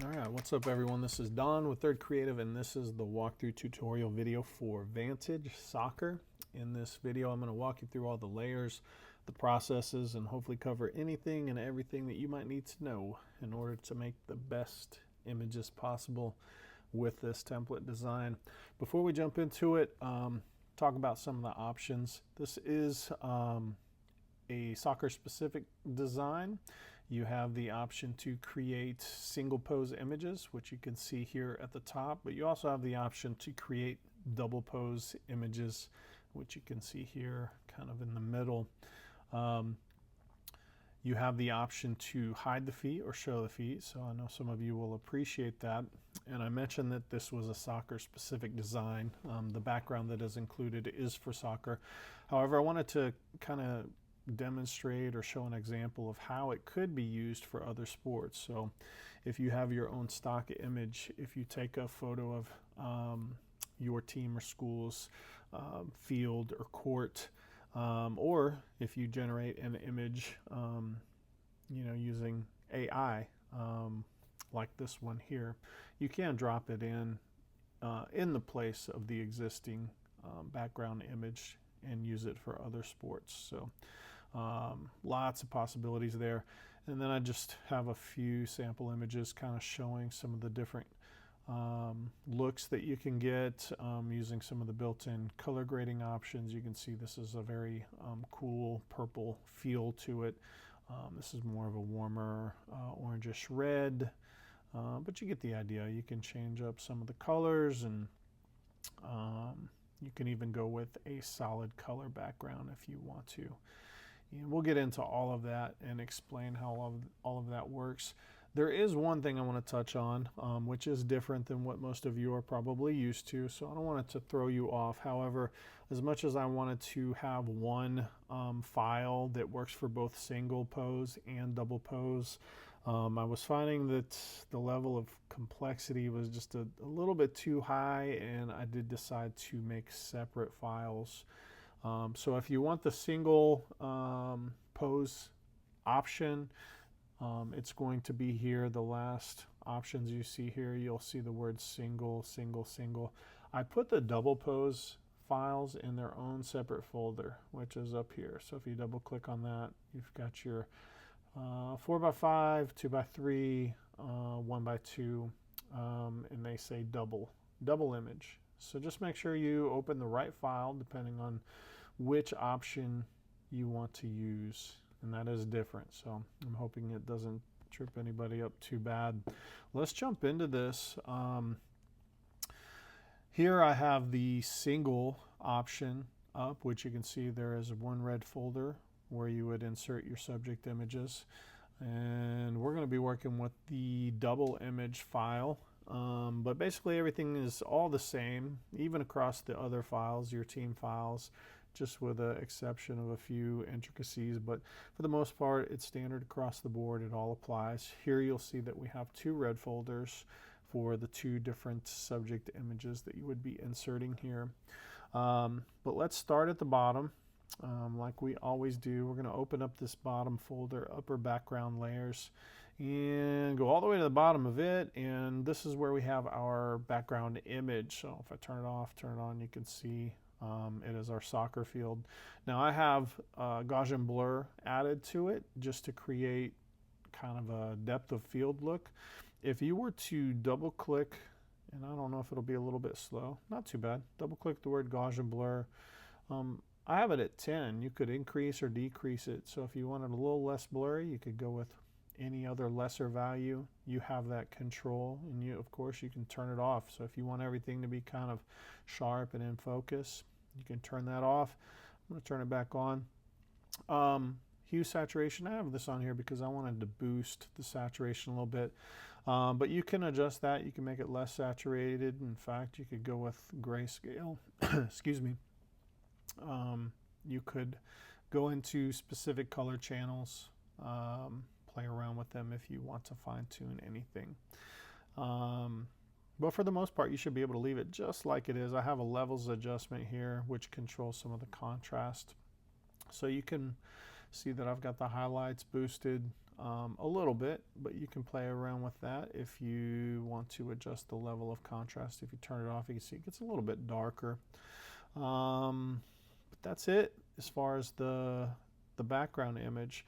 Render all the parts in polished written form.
All right, what's up everyone? This is Don with Third Creative, and this is the walkthrough tutorial video for Vantage Soccer. In this video, I'm going to walk you through all the layers, the processes, and hopefully cover anything and everything that you might need to know in order to make the best images possible with this template design. Before we jump into it, talk about some of the options. This is a soccer specific design. You have the option to create single pose images, which you can see here at the top, but you also have the option to create double pose images, which you can see here kind of in the middle. You have the option to hide the feet or show the feet, so I know some of you will appreciate that. And I mentioned that this was a soccer specific design. The background that is included is for soccer. However, I wanted to kind of demonstrate or show an example of how it could be used for other sports. So if you have your own stock image, if you take a photo of your team or school's field or court, or if you generate an image using AI like this one here, you can drop it in the place of the existing background image and use it for other sports. So lots of possibilities there. And then I just have a few sample images kind of showing some of the different looks that you can get using some of the built-in color grading options. You can see this is a very cool purple feel to it. This is more of a warmer orangish red, but you get the idea. You can change up some of the colors, and you can even go with a solid color background if you want to. And we'll get into all of that and explain how all of that works. There is one thing I want to touch on, which is different than what most of you are probably used to, so I don't want it to throw you off. However, as much as I wanted to have one file that works for both single pose and double pose, I was finding that the level of complexity was just a little bit too high, and I did decide to make separate files. So if you want the single pose option, it's going to be here. The last options you see here, you'll see the word single, single, single. I put the double pose files in their own separate folder, which is up here. So if you double click on that, you've got your 4x5, 2x3, 1x2, and they say double image. So just make sure you open the right file depending on which option you want to use, and that is different. So I'm hoping it doesn't trip anybody up too bad. Let's jump into this. Here I have the single option up, which you can see there is one red folder where you would insert your subject images, and we're going to be working with the double image file. But basically everything is all the same, even across the other files, your team files, just with the exception of a few intricacies. But for the most part, it's standard across the board. It all applies. Here you'll see that we have two red folders for the two different subject images that you would be inserting here. But let's start at the bottom. Like we always do, we're going to open up this bottom folder, upper background layers, and go all the way to the bottom of it, and this is where we have our background image. So if I turn it off, turn it on, you can see it is our soccer field. Now I have Gaussian blur added to it just to create kind of a depth of field look. If you were to double click, and I don't know if it'll be a little bit slow, not too bad, double click the word Gaussian blur. I have it at 10. You could increase or decrease it. So if you wanted a little less blurry, you could go with any other lesser value. You have that control, and you, of course, you can turn it off. So if you want everything to be kind of sharp and in focus, you can turn that off. I'm going to turn it back on. Hue saturation, I have this on here because I wanted to boost the saturation a little bit. But you can adjust that. You can make it less saturated. In fact, you could go with grayscale. Excuse me. You could go into specific color channels, play around with them if you want to fine-tune anything. But for the most part, you should be able to leave it just like it is. I have a levels adjustment here, which controls some of the contrast. So you can see that I've got the highlights boosted a little bit, but you can play around with that if you want to adjust the level of contrast. If you turn it off, you can see it gets a little bit darker. But that's it as far as the background image.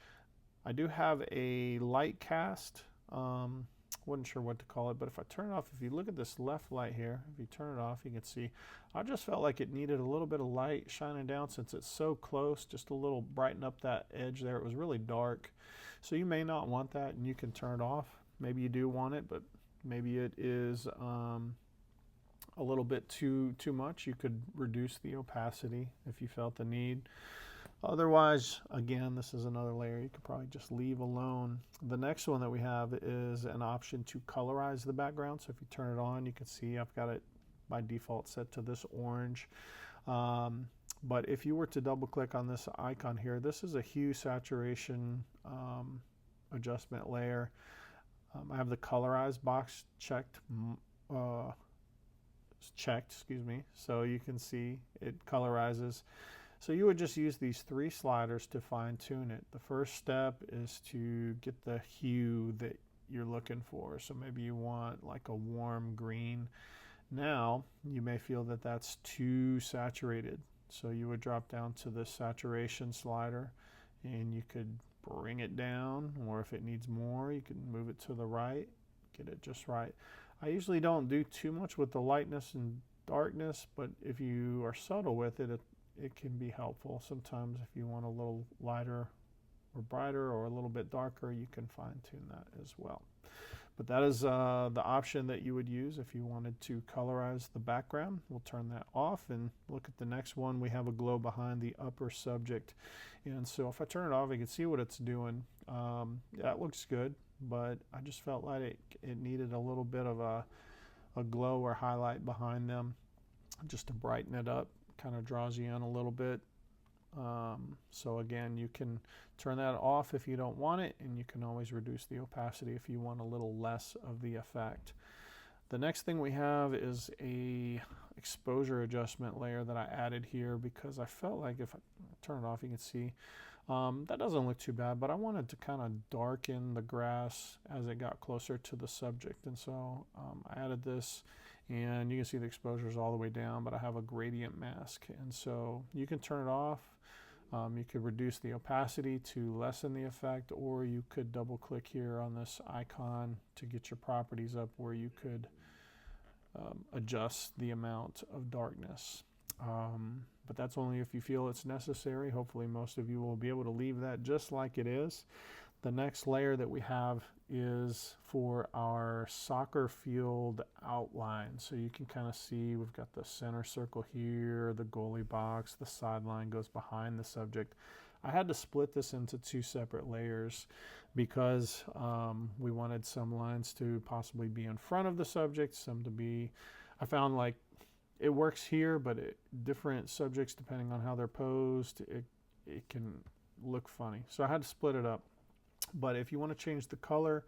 I do have a light cast. Wasn't sure what to call it, but if I turn it off, if you look at this left light here, if you turn it off, you can see I just felt like it needed a little bit of light shining down since it's so close, just a little brighten up that edge there. It was really dark, so you may not want that, and you can turn it off. Maybe you do want it, but maybe it is a little bit too much. You could reduce the opacity if you felt the need. Otherwise, again, this is another layer you could probably just leave alone. The next one that we have is an option to colorize the background. So if you turn it on, you can see I've got it by default set to this orange. But if you were to double click on this icon here, this is a hue saturation adjustment layer. I have the colorize box checked, excuse me, so you can see it colorizes. So you would just use these 3 sliders to fine tune it. The first step is to get the hue that you're looking for. So maybe you want like a warm green. Now you may feel that that's too saturated. So you would drop down to the saturation slider and you could bring it down, or if it needs more, you can move it to the right, get it just right. I usually don't do too much with the lightness and darkness, but if you are subtle with it, it can be helpful. Sometimes if you want a little lighter or brighter or a little bit darker, you can fine tune that as well. But that is the option that you would use if you wanted to colorize the background. We'll turn that off and look at the next one. We have a glow behind the upper subject. And so if I turn it off, you can see what it's doing. That looks good, but I just felt like it needed a little bit of a glow or highlight behind them just to brighten it up. Kind of draws you in a little bit. So again, you can turn that off if you don't want it, and you can always reduce the opacity if you want a little less of the effect. The next thing we have is a exposure adjustment layer that I added here because I felt like if I turn it off, you can see that doesn't look too bad, but I wanted to kind of darken the grass as it got closer to the subject, and so I added this. And you can see the exposure is all the way down, but I have a gradient mask. And so you can turn it off. You could reduce the opacity to lessen the effect, or you could double click here on this icon to get your properties up where you could adjust the amount of darkness. But that's only if you feel it's necessary. Hopefully most of you will be able to leave that just like it is. The next layer that we have is for our soccer field outline. So you can kind of see we've got the center circle here, the goalie box, the sideline goes behind the subject. I had to split this into 2 separate layers because we wanted some lines to possibly be in front of the subject, some to be, I found like it works here, but different subjects, depending on how they're posed, it can look funny. So I had to split it up. But if you want to change the color,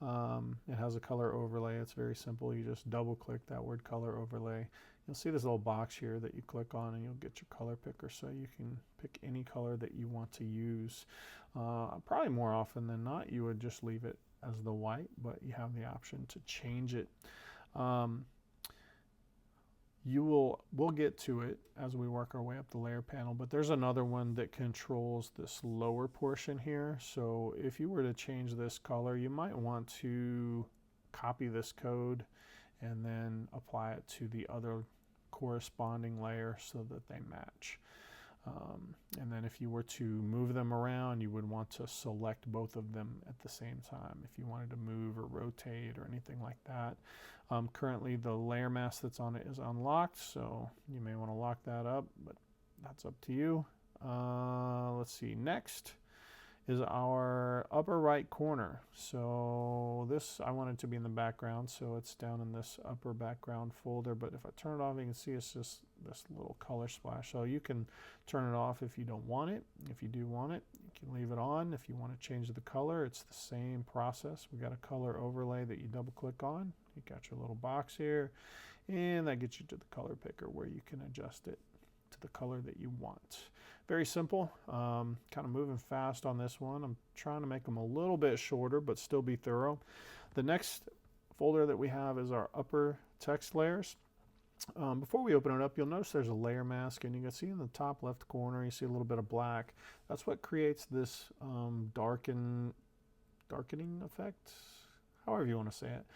it has a color overlay. It's very simple. You just double click that word color overlay. You'll see this little box here that you click on and you'll get your color picker, so you can pick any color that you want to use. Probably more often than not you would just leave it as the white, but you have the option to change it. We'll get to it as we work our way up the layer panel, but there's another one that controls this lower portion here. So if you were to change this color, you might want to copy this code and then apply it to the other corresponding layer so that they match. And then if you were to move them around, you would want to select both of them at the same time if you wanted to move or rotate or anything like that. Currently the layer mask that's on it is unlocked, so you may want to lock that up, but that's up to you. Let's see, next is our upper right corner. So this I wanted to be in the background, so it's down in this upper background folder, but if I turn it off, you can see it's just this little color splash. So you can turn it off if you don't want it. If you do want it, you can leave it on. If you want to change the color, it's the same process. We got a color overlay that you double click on. You got your little box here, and that gets you to the color picker where you can adjust it to the color that you want. very simple, kind of moving fast on this one. I'm trying to make them a little bit shorter, but still be thorough. The next folder that we have is our upper text layers. Before we open it up, you'll notice there's a layer mask, and you can see in the top left corner, you see a little bit of black. That's what creates this darkening effect, however you want to say it.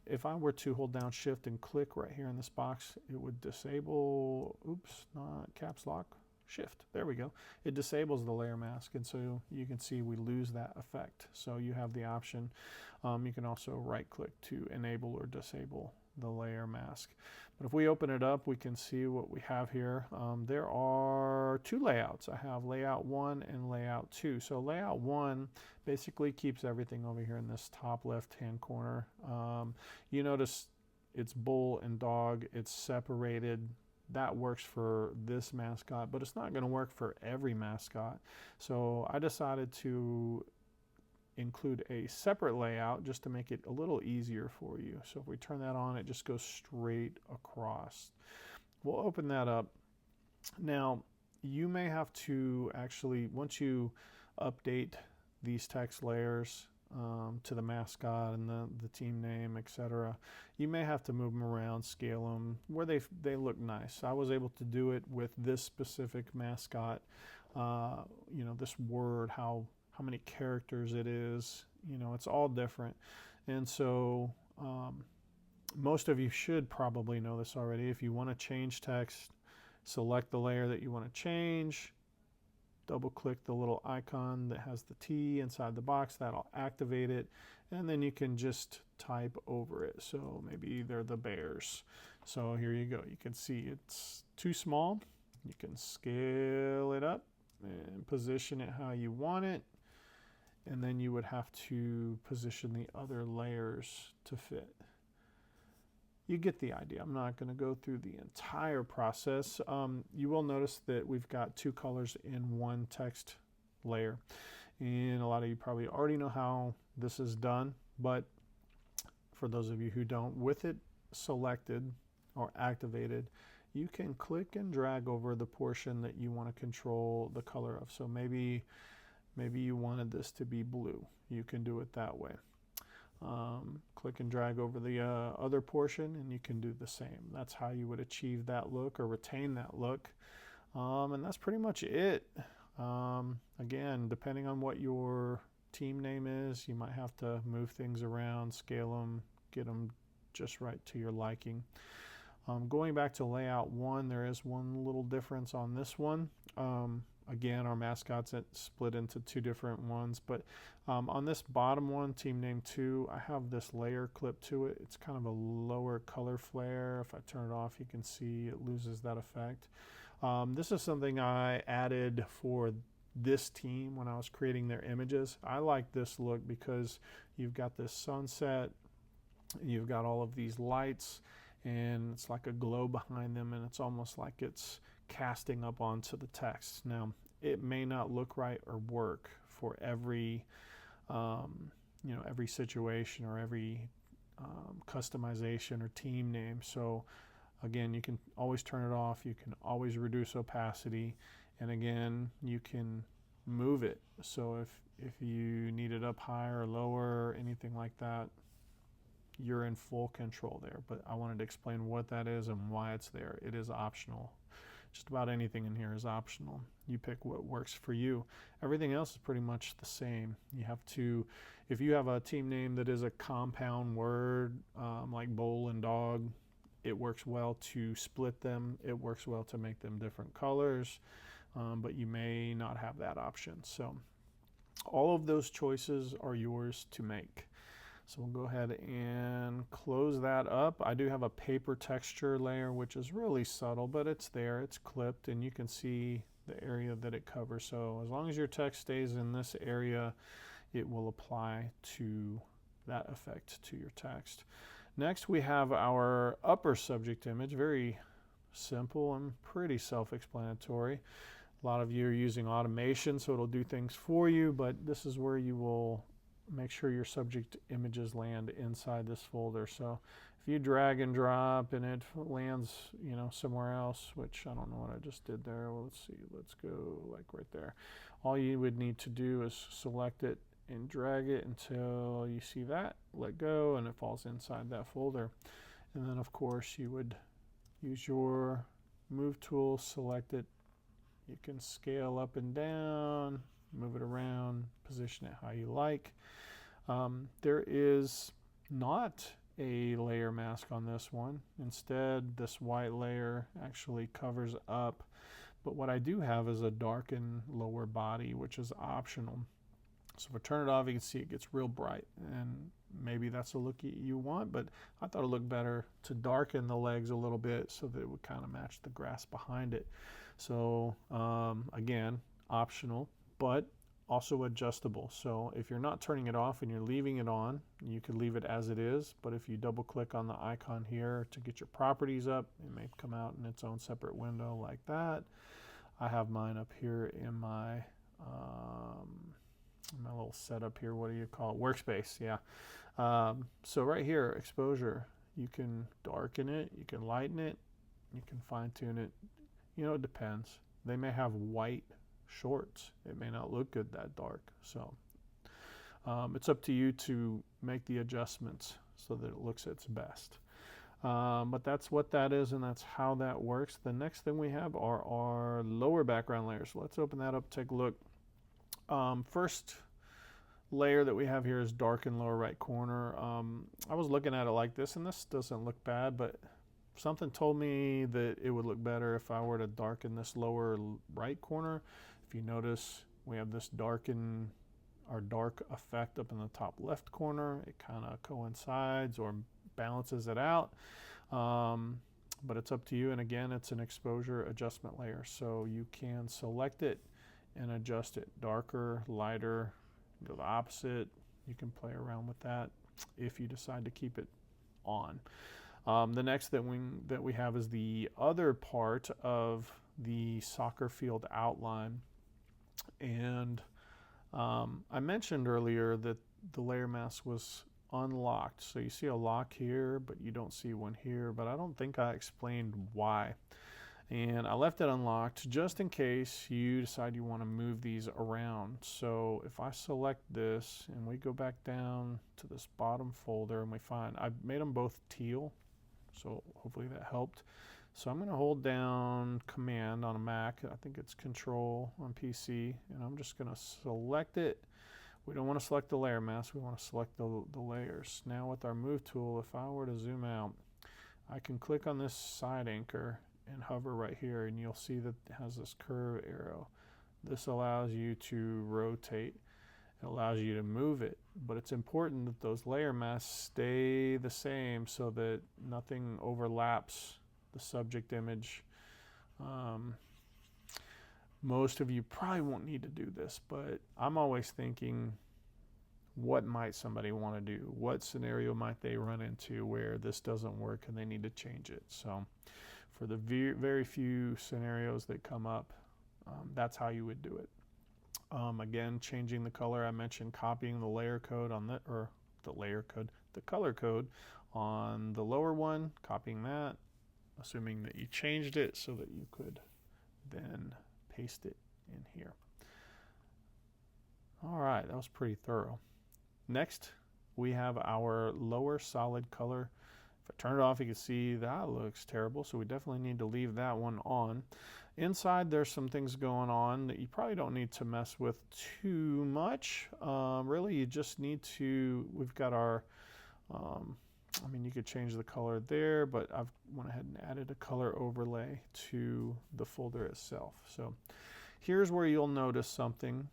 If I were to hold down Shift and click right here in this box, it would disable, oops, not caps lock, Shift, there we go. It disables the layer mask, and so you can see we lose that effect. So you have the option. You can also right click to enable or disable the layer mask. But if we open it up, we can see what we have here. There are two layouts. I have layout 1 and layout 2. So layout 1 basically keeps everything over here in this top left hand corner. You notice it's bull and dog, it's separated. That works for this mascot, but it's not going to work for every mascot. So I decided to include a separate layout just to make it a little easier for you. So if we turn that on, it just goes straight across. We'll open that up. Now, you may have to actually, once you update these text layers to the mascot and the team name, etc., you may have to move them around, scale them where they look nice. I was able to do it with this specific mascot. You know, this word, how many characters it is, you know, it's all different. And so most of you should probably know this already. If you want to change text, select the layer that you want to change, double click the little icon that has the T inside the box, that'll activate it, and then you can just type over it. So maybe they're the Bears. So here you go. You can see it's too small. You can scale it up and position it how you want it. And then you would have to position the other layers to fit. You get the idea. I'm not going to go through the entire process. You will notice that we've got two colors in one text layer. And a lot of you probably already know how this is done, but for those of you who don't, with it selected or activated, you can click and drag over the portion that you want to control the color of. So maybe you wanted this to be blue. You can do it that way. Click and drag over the other portion, and you can do the same. That's how you would achieve that look or retain that look. And that's pretty much it. Again, depending on what your team name is, you might have to move things around, scale them, get them just right to your liking. Going back to layout 1, there is one little difference on this one. Again, our mascots split into two different ones, but on this bottom one, team name 2, I have this layer clip to it. It's kind of a lower color flare. If I turn it off, you can see it loses that effect. This is something I added for this team when I was creating their images. I like this look because you've got this sunset, you've got all of these lights, and it's like a glow behind them, and it's almost like it's casting up onto the text. Now, it may not look right or work for every every situation or every customization or team name. So again, you can always turn it off, you can always reduce opacity, and again, you can move it. So if you need it up higher or lower or anything like that, you're in full control there. But I wanted to explain what that is and why it's there. It is optional. Just about anything in here is optional. You pick what works for you. Everything else is pretty much the same. You have to, if you have a team name that is a compound word, like bull and dog, it works well to split them. It works well to make them different colors, but you may not have that option. So all of those choices are yours to make. So we'll go ahead and close that up. I do have a paper texture layer, which is really subtle, but it's there, it's clipped, and you can see the area that it covers. So as long as your text stays in this area, it will apply to that effect to your text. Next, we have our upper subject image. Very simple and pretty self-explanatory. A lot of you are using automation, so it'll do things for you, but this is where you will make sure your subject images land inside this folder. So if you drag and drop and it lands, you know, somewhere else, which I don't know what I just did there. Well, let's see, let's go like right there. All you would need to do is select it and drag it until you see that, let go, and it falls inside that folder. And then of course you would use your move tool, select it. You can scale up and down, move it around, position it how you like. There is not a layer mask on this one. Instead, this white layer actually covers up. But what I do have is a darken lower body, which is optional. So if I turn it off, you can see it gets real bright, and maybe that's a look you want, but I thought it looked better to darken the legs a little bit so that it would kind of match the grass behind it. So again, optional, but also adjustable. So if you're not turning it off and you're leaving it on, you could leave it as it is, but if you double click on the icon here to get your properties up, it may come out in its own separate window like that. I have mine up here in my little setup here. What do you call it? Workspace, yeah. So right here, exposure, you can darken it, you can lighten it, you can fine tune it. You know, it depends. They may have white shorts. It may not look good that dark. So it's up to you to make the adjustments so that it looks its best. But that's what that is, and that's how that works. The next thing we have are our lower background layers. So let's open that up, take a look. First layer that we have here is darken lower right corner. I was looking at it like this, and this doesn't look bad, but something told me that it would look better if I were to darken this lower right corner. If you notice, we have this darken or dark effect up in the top left corner. It kind of coincides or balances it out, but it's up to you. And again, it's an exposure adjustment layer, so you can select it and adjust it, darker, lighter, go the opposite. You can play around with that if you decide to keep it on. The next that we have is the other part of the soccer field outline, and I mentioned earlier that the layer mask was unlocked. So you see a lock here, but you don't see one here, but I don't think I explained why. And I left it unlocked just in case you decide you want to move these around. So if I select this and we go back down to this bottom folder and we find, I've made them both teal, so hopefully that helped. So I'm going to hold down Command on a Mac. I think it's Control on PC, and I'm just going to select it. We don't want to select the layer mask, we want to select the layers. Now with our move tool, if I were to zoom out, I can click on this side anchor and hover right here, and you'll see that it has this curve arrow. This allows you to rotate. It allows you to move it, but it's important that those layer masks stay the same so that nothing overlaps the subject image. Most of you probably won't need to do this, but I'm always thinking, what might somebody want to do? What scenario might they run into where this doesn't work and they need to change it? So for the very few scenarios that come up, that's how you would do it. Again, changing the color, I mentioned copying the layer code on the color code on the lower one, copying that, assuming that you changed it so that you could then paste it in here. All right, that was pretty thorough. Next, we have our lower solid color. If I turn it off, you can see that looks terrible, so we definitely need to leave that one on. Inside, there's some things going on that you probably don't need to mess with too much. Really, you just need to, we've got our, I mean, you could change the color there, but I've went ahead and added a color overlay to the folder itself. So here's where you'll notice something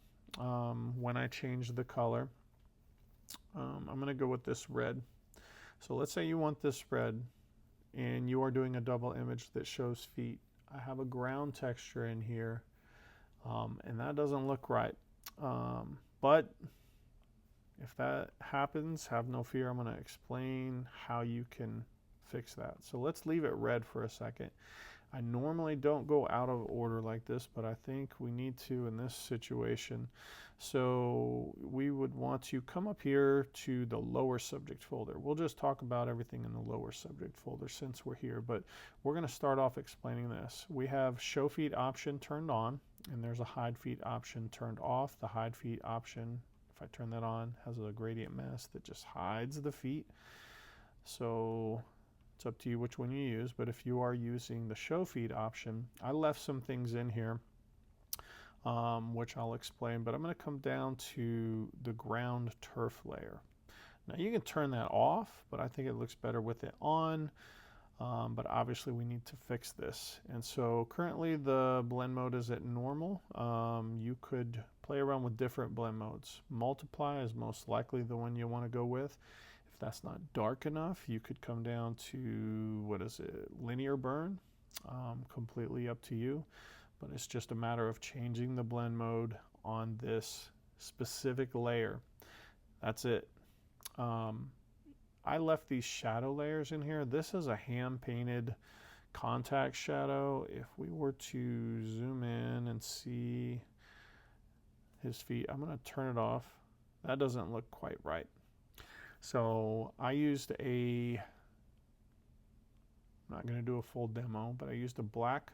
when I change the color. I'm going to go with this red. So let's say you want this red and you are doing a double image that shows feet. I have a ground texture in here, and that doesn't look right. But if that happens, have no fear. I'm going to explain how you can fix that. So let's leave it red for a second. I normally don't go out of order like this, but I think we need to in this situation. So we would want to come up here to the lower subject folder. We'll just talk about everything in the lower subject folder since we're here, but we're going to start off explaining this. We have show feet option turned on, and there's a hide feet option turned off. The hide feet option, if I turn that on, has a gradient mask that just hides the feet. So it's up to you which one you use, but if you are using the show feed option, I left some things in here, which I'll explain, but I'm going to come down to the ground turf layer. Now you can turn that off, but I think it looks better with it on, but obviously we need to fix this. And so currently the blend mode is at normal. You could play around with different blend modes. Multiply is most likely the one you want to go with. If that's not dark enough, you could come down to, what is it, linear burn, completely up to you, but it's just a matter of changing the blend mode on this specific layer. That's it. I left these shadow layers in here. This is a hand painted contact shadow. If we were to zoom in and see his feet, I'm going to turn it off. That doesn't look quite right. So I used I'm not going to do a full demo, but I used a black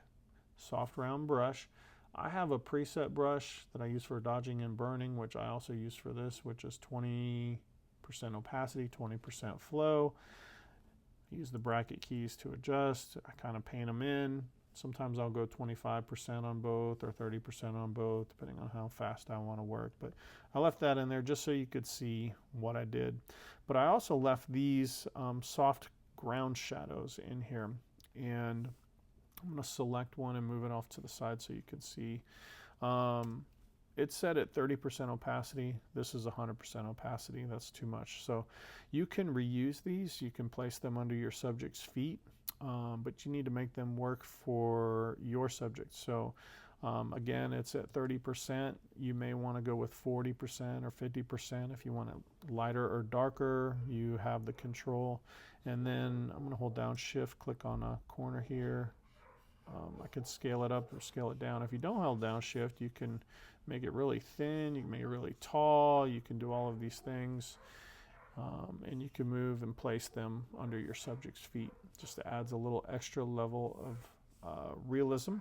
soft round brush. I have a preset brush that I use for dodging and burning, which I also use for this, which is 20% opacity, 20% flow. I use the bracket keys to adjust. I kind of paint them in. Sometimes I'll go 25% on both or 30% on both, depending on how fast I want to work. But I left that in there just so you could see what I did. But I also left these soft ground shadows in here. And I'm going to select one and move it off to the side so you can see. It's set at 30% opacity. This is 100% opacity. That's too much. So you can reuse these. You can place them under your subject's feet. But you need to make them work for your subject. So again, it's at 30%. You may want to go with 40% or 50%. If you want it lighter or darker, you have the control. And then I'm going to hold down Shift, click on a corner here. I can scale it up or scale it down. If you don't hold down Shift, you can make it really thin, you can make it really tall, you can do all of these things. And you can move and place them under your subject's feet. Just adds a little extra level of realism.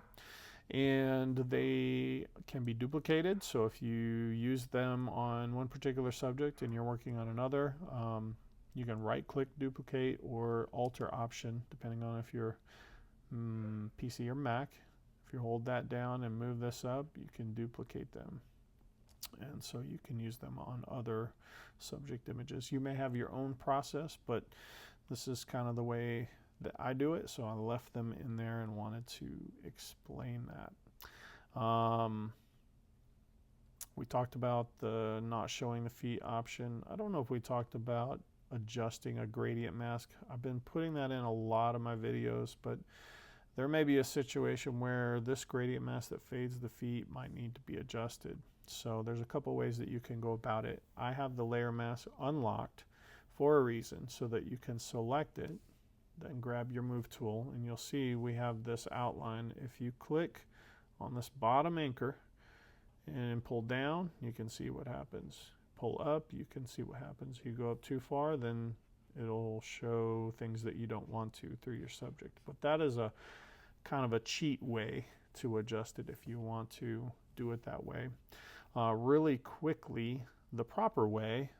And they can be duplicated. So if you use them on one particular subject and you're working on another, you can right-click duplicate or alter option, depending on if you're PC or Mac. If you hold that down and move this up, you can duplicate them. And so you can use them on other subject images. You may have your own process, but this is kind of the way that I do it. So I left them in there and wanted to explain that. We talked about the not showing the feet option. I don't know if we talked about adjusting a gradient mask. I've been putting that in a lot of my videos, but there may be a situation where this gradient mask that fades the feet might need to be adjusted. So there's a couple ways that you can go about it. I have the layer mask unlocked for a reason, so that you can select it, then grab your move tool, and you'll see we have this outline. If you click on this bottom anchor and pull down, you can see what happens. Pull up, you can see what happens. You go up too far, then it'll show things that you don't want to through your subject. But that is a kind of a cheat way to adjust it if you want to do it that way. Really quickly, the proper way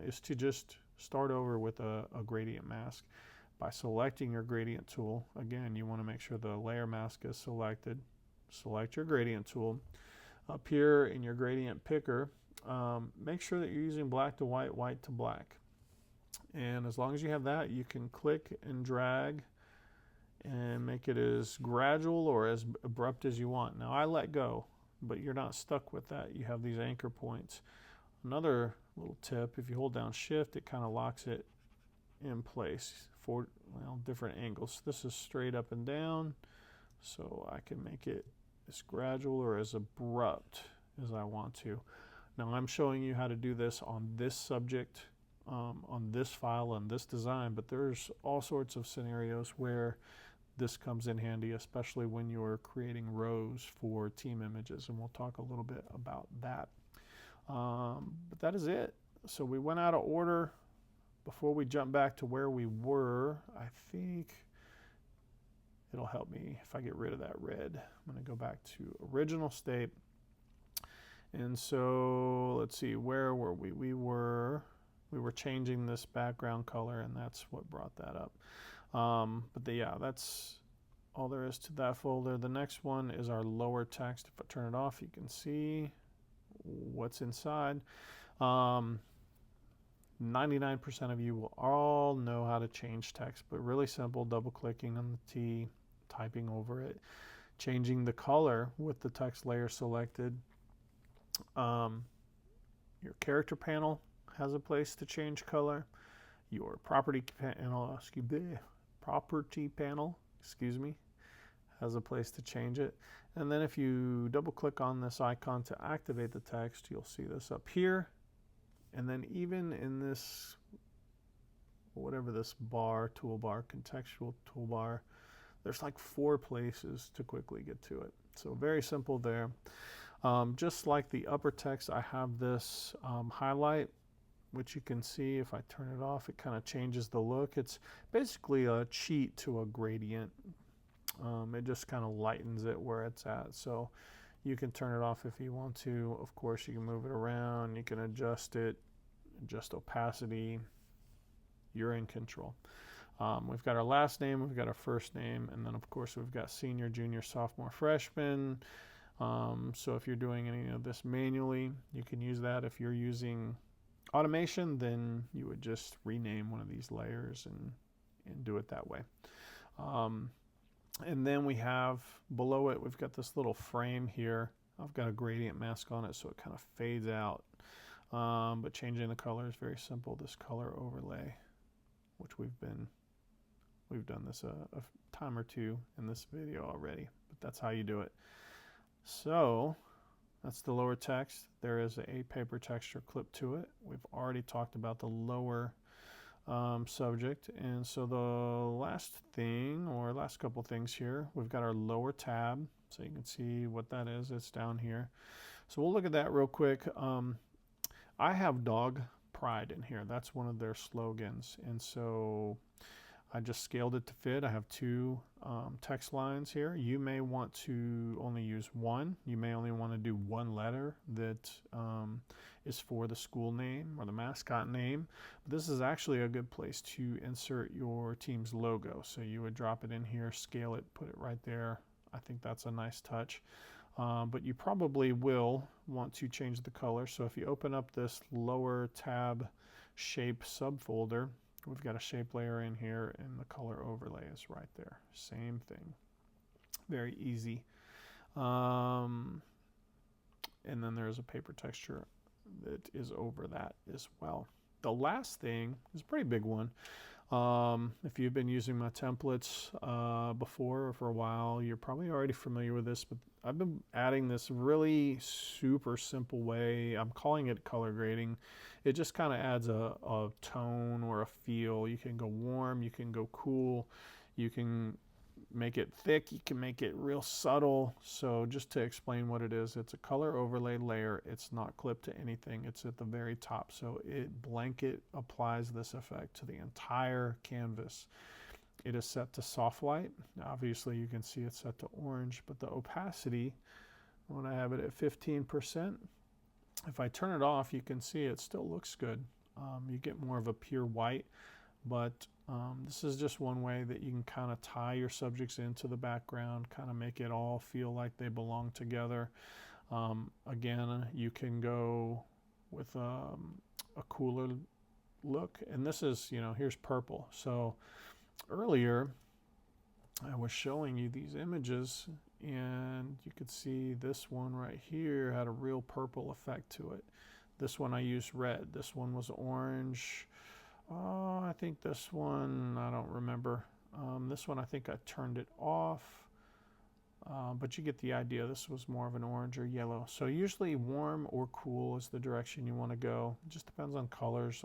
is to just start over with a gradient mask by selecting your gradient tool. Again, you want to make sure the layer mask is selected. Select your gradient tool. Up here in your gradient picker, make sure that you're using black to white, white to black. And as long as you have that, you can click and drag and make it as gradual or as abrupt as you want. Now I let go, but you're not stuck with that. You have these anchor points. Another little tip, if you hold down Shift, it kind of locks it in place for different angles. This is straight up and down, so I can make it as gradual or as abrupt as I want to. Now I'm showing you how to do this on this subject, on this file, on this design, but there's all sorts of scenarios where this comes in handy, especially when you're creating rows for team images, and we'll talk a little bit about that. But that is it. So we went out of order. Before we jump back to where we were, I think it'll help me if I get rid of that red. I'm going to go back to original state. And so let's see, where were we? We were changing this background color, and that's what brought that up. Yeah, that's all there is to that folder. The next one is our lower text. If I turn it off, you can see what's inside. 99% of you will all know how to change text, but really simple: double clicking on the T, typing over it, changing the color with the text layer selected. Your character panel has a place to change color. Your property panel, has a place to change it. And then if you double click on this icon to activate the text, you'll see this up here. And then even in this, whatever this bar, toolbar, contextual toolbar, there's like 4 places to quickly get to it. So very simple there. Just like the upper text, I have this highlight, which you can see if I turn it off, it kind of changes the look. It's basically a cheat to a gradient. It just kind of lightens it where it's at. So you can turn it off if you want to. Of course, you can move it around. You can adjust it, adjust opacity. You're in control. We've got our last name, we've got our first name, and then of course we've got senior, junior, sophomore, freshman. So if you're doing any of this manually, you can use that. If you're using automation, then you would just rename one of these layers and do it that way. And then we have below it, we've got this little frame here. I've got a gradient mask on it, so it kind of fades out. But changing the color is very simple. This color overlay, which we've done this a time or two in this video already, but that's how you do it. So that's the lower text. There is a paper texture clip to it. We've already talked about the lower subject. And so the last thing, or last couple things here, we've got our lower tab. So you can see what that is. It's down here. So we'll look at that real quick. I have dog pride in here. That's one of their slogans. And so I just scaled it to fit. I have 2 text lines here. You may want to only use one. You may only want to do one letter that is for the school name or the mascot name. But this is actually a good place to insert your team's logo. So you would drop it in here, scale it, put it right there. I think that's a nice touch. But you probably will want to change the color. So if you open up this lower tab shape subfolder, we've got a shape layer in here, and the color overlay is right there. Same thing. Very easy. And then there's a paper texture that is over that as well. The last thing is a pretty big one. If you've been using my templates before or for a while, you're probably already familiar with this, but I've been adding this really super simple way. I'm calling it color grading. It just kind of adds a tone or a feel. You can go warm, you can go cool, you can make it thick, you can make it real subtle. So just to explain what it is, it's a color overlay layer. It's not clipped to anything. It's at the very top. So it blanket applies this effect to the entire canvas. It is set to soft light. Obviously you can see it's set to orange, but the opacity, when I have it at 15%, if I turn it off, you can see it still looks good. You get more of a pure white, but this is just one way that you can kind of tie your subjects into the background, kind of make it all feel like they belong together. Again, you can go with a cooler look, and this is, here's purple. So earlier I was showing you these images, and you could see this one right here had a real purple effect to it. This one I used red. This one was orange. I think this one, I don't remember. This one, I think I turned it off, but you get the idea. This was more of an orange or yellow. So usually warm or cool is the direction you want to go. It just depends on colors.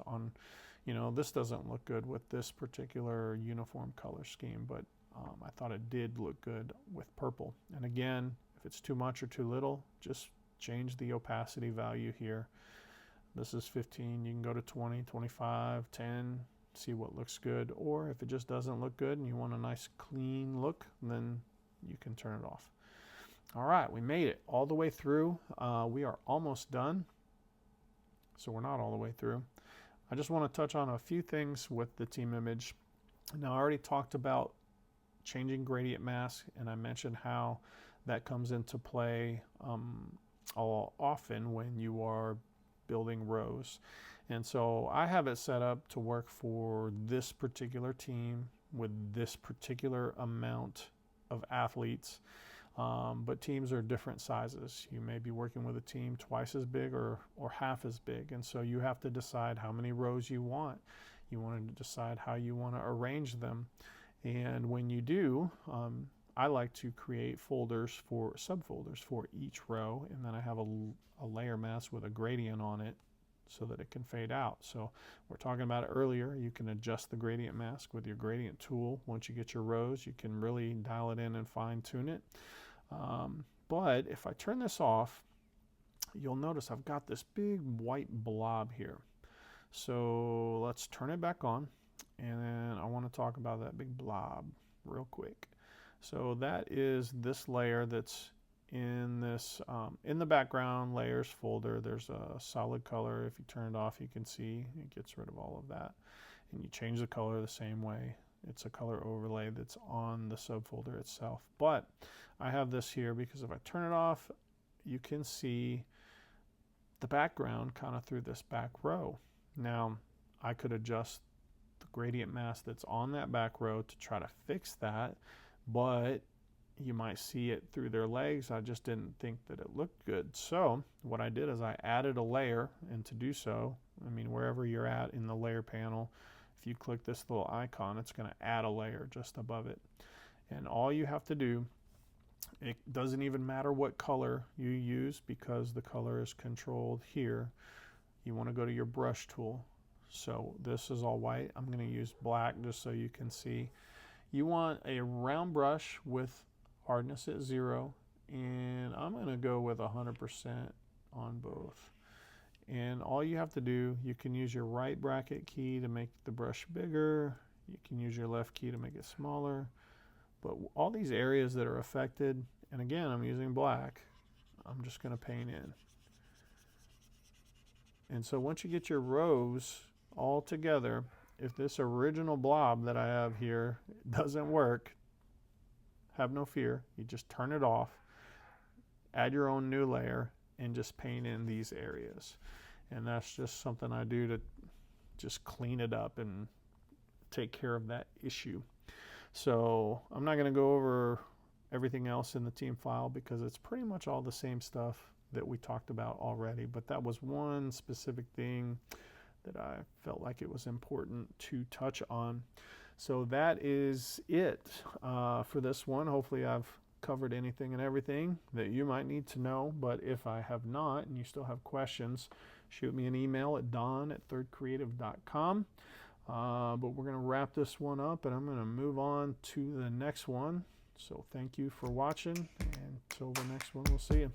This doesn't look good with this particular uniform color scheme, but I thought it did look good with purple. And again, if it's too much or too little, just change the opacity value here. This is 15, you can go to 20, 25, 10, see what looks good. Or if it just doesn't look good and you want a nice clean look, then you can turn it off. All right, we made it all the way through. We are almost done. So we're not all the way through. I just want to touch on a few things with the team image. Now, I already talked about changing gradient mask, and I mentioned how that comes into play often when you are building rows. And so I have it set up to work for this particular team with this particular amount of athletes. But teams are different sizes. You may be working with a team twice as big or half as big. And so you have to decide how many rows you want. You want to decide how you want to arrange them. And when you do, I like to create folders for subfolders for each row. And then I have a layer mask with a gradient on it so that it can fade out. So we're talking about it earlier. You can adjust the gradient mask with your gradient tool. Once you get your rows, you can really dial it in and fine tune it. But if I turn this off, you'll notice I've got this big white blob here. So let's turn it back on, and then I want to talk about that big blob real quick. So that is this layer that's in this in the background layers folder. There's a solid color. If you turn it off, you can see it gets rid of all of that, and you change the color the same way. It's a color overlay that's on the subfolder itself. But I have this here because if I turn it off, you can see the background kind of through this back row. Now, I could adjust the gradient mask that's on that back row to try to fix that, but you might see it through their legs. I just didn't think that it looked good. So what I did is I added a layer, and to do so, I mean, wherever you're at in the layer panel, if you click this little icon, it's going to add a layer just above it. And all you have to do, it doesn't even matter what color you use because the color is controlled here. You want to go to your brush tool. So this is all white. I'm going to use black just so you can see. You want a round brush with hardness at 0, and I'm going to go with 100% on both. And all you have to do, you can use your right bracket key to make the brush bigger. You can use your left key to make it smaller. But all these areas that are affected, and again, I'm using black, I'm just going to paint in. And so once you get your rows all together, if this original blob that I have here doesn't work, have no fear. You just turn it off, add your own new layer, and just paint in these areas. And that's just something I do to just clean it up and take care of that issue. So I'm not going to go over everything else in the team file because it's pretty much all the same stuff that we talked about already, but that was one specific thing that I felt like it was important to touch on. So that is it for this one. Hopefully I've covered anything and everything that you might need to know, but if I have not and you still have questions, shoot me an email at don@thirdcreative.com. But we're going to wrap this one up and I'm going to move on to the next one. So thank you for watching, and until the next one, we'll see you.